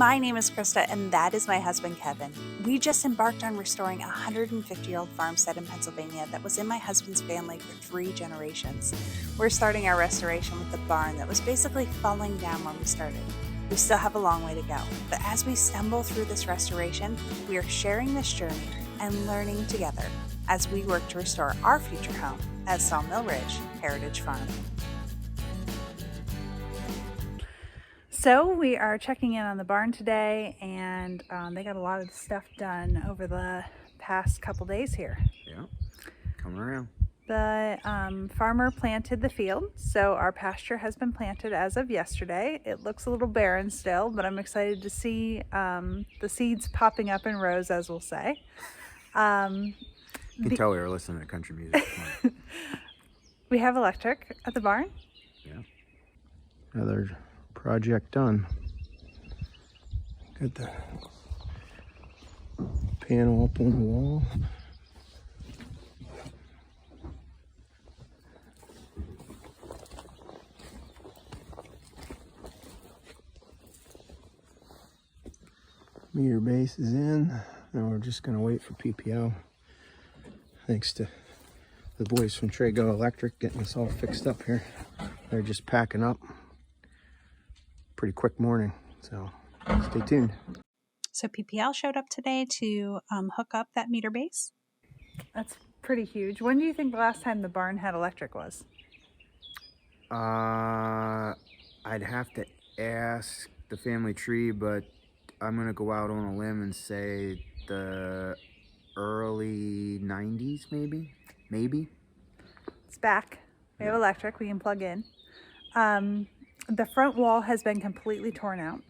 My name is Krista, and that is my husband, Kevin. We just embarked on restoring a 150-year-old farmstead in Pennsylvania that was in my husband's family for 3 generations. We're starting our restoration with the barn that was basically falling down when we started. We still have a long way to go, but as we stumble through this restoration, we are sharing this journey and learning together as we work to restore our future home at Sawmill Ridge Heritage Farm. So we are checking in on the barn today, and they got a lot of stuff done over the past couple days here. Yeah, coming around. The farmer planted the field, so our pasture has been planted as of yesterday. It looks a little barren still, but I'm excited to see the seeds popping up in rows, as we'll say. You can tell we were listening to country music. We have electric at the barn. Yeah. Another project done. Got the panel up on the wall. Meter base is in. Now we're just going to wait for PPL. Thanks to the boys from Trago Electric getting us all fixed up here. They're just packing up. Pretty quick morning, so stay tuned. So PPL showed up today to hook up that meter base. That's pretty huge. When do you think the last time the barn had electric was? I'd have to ask the family tree, but I'm gonna go out on a limb and say the early 90s, maybe. It's back. We have electric. We can plug in. The front wall has been completely torn out.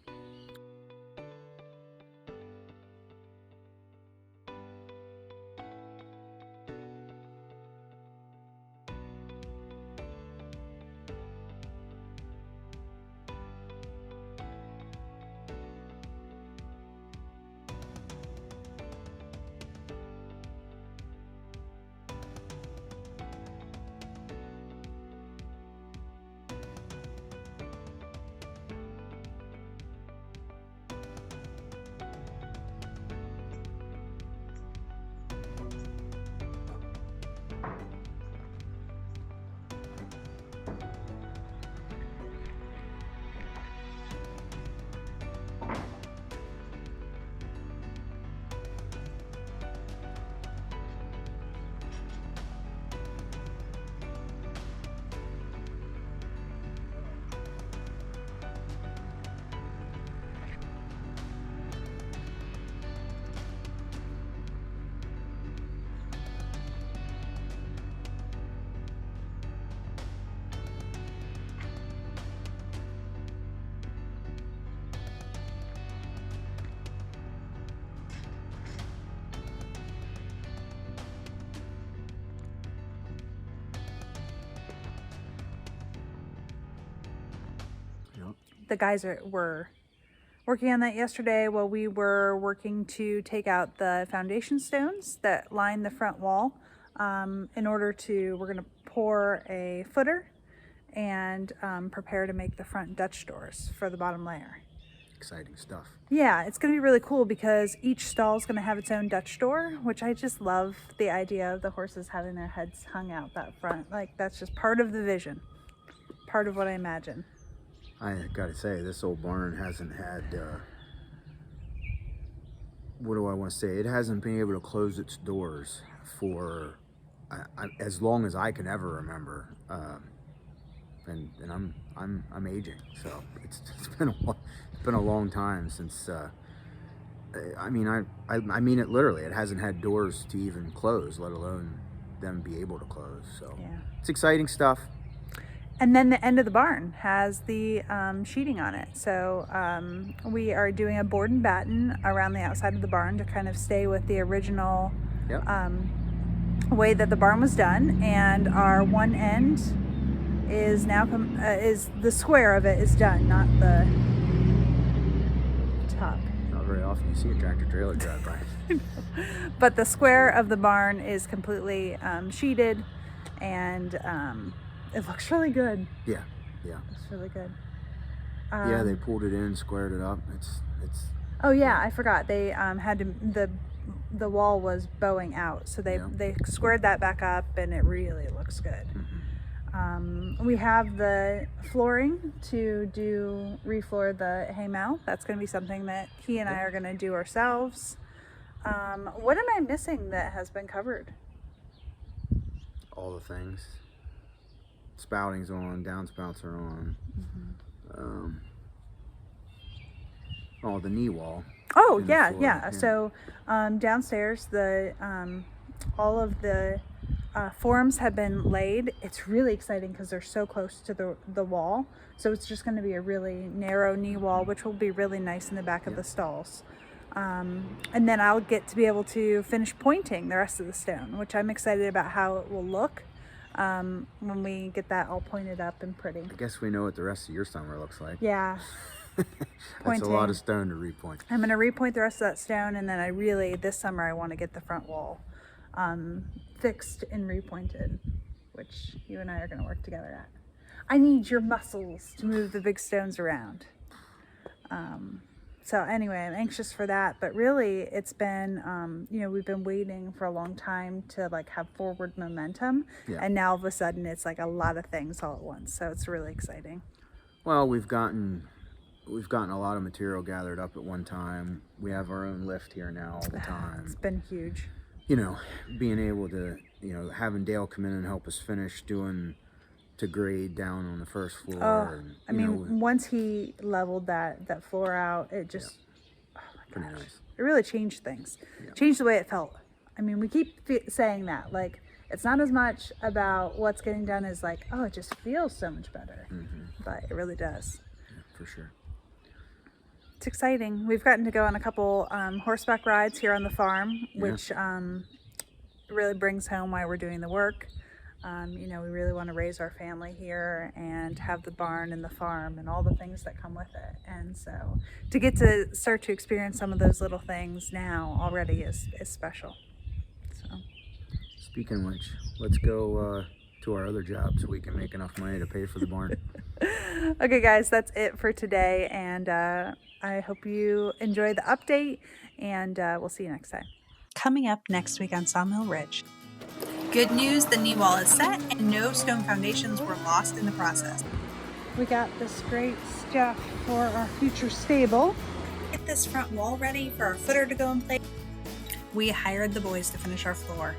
The guys were working on that yesterday while we were working to take out the foundation stones that line the front wall. We're going to pour a footer and prepare to make the front Dutch doors for the bottom layer. Exciting stuff. Yeah, it's going to be really cool because each stall is going to have its own Dutch door, which I just love the idea of the horses having their heads hung out that front. Like, that's just part of the vision, part of what I imagine. I gotta say, this old barn hasn't had, what do I want to say? It hasn't been able to close its doors for as long as I can ever remember. And I'm aging, so it's been a long time since. I mean it literally. It hasn't had doors to even close, let alone them be able to close. So yeah. It's exciting stuff. And then the end of the barn has the sheeting on it. So we are doing a board and batten around the outside of the barn to kind of stay with the original way that the barn was done. And our one end is now is the square of it is done, not the top. Not very often you see a tractor trailer drive by. But the square of the barn is completely sheeted, and it looks really good. Yeah. It's really good. Yeah, they pulled it in, squared it up. It's. Oh yeah, I forgot. They had to, the wall was bowing out, so they squared that back up, and it really looks good. We have the flooring to refloor the haymow. That's going to be something that he and I are going to do ourselves. What am I missing that has been covered? All the things. Spouting's on, downspouts are on. The knee wall. Oh yeah. So downstairs, the all of the forms have been laid. It's really exciting because they're so close to the wall. So it's just going to be a really narrow knee wall, which will be really nice in the back of the stalls. And then I'll get to be able to finish pointing the rest of the stone, which I'm excited about how it will look when we get that all pointed up and pretty. I guess we know what the rest of your summer looks like. Yeah. That's a lot of stone to repoint. I'm going to repoint the rest of that stone, and then this summer I want to get the front wall fixed and repointed, which you and I are going to work together at. I need your muscles to move the big stones around. So anyway, I'm anxious for that, but really it's been, we've been waiting for a long time to like have forward momentum. And now all of a sudden it's like a lot of things all at once. So it's really exciting. Well, we've gotten a lot of material gathered up at one time. We have our own lift here now all the time. It's been huge. Being able to, having Dale come in and help us finish to grade down on the first floor. Once he leveled that floor out, it just, oh my gosh. Nice. It really changed things. Changed the way it felt. We keep saying that, like, it's not as much about what's getting done as like, oh, it just feels so much better. But it really does. Yeah, for sure. It's exciting. We've gotten to go on a couple horseback rides here on the farm, which really brings home why we're doing the work. We really want to raise our family here and have the barn and the farm and all the things that come with it. And so to get to start to experience some of those little things now already is special. So, speaking of which, let's go to our other job so we can make enough money to pay for the barn. Okay, guys, that's it for today. And I hope you enjoy the update, and we'll see you next time. Coming up next week on Sawmill Ridge. Good news, the knee wall is set and no stone foundations were lost in the process. We got this great stuff for our future stable. Get this front wall ready for our footer to go in place. We hired the boys to finish our floor.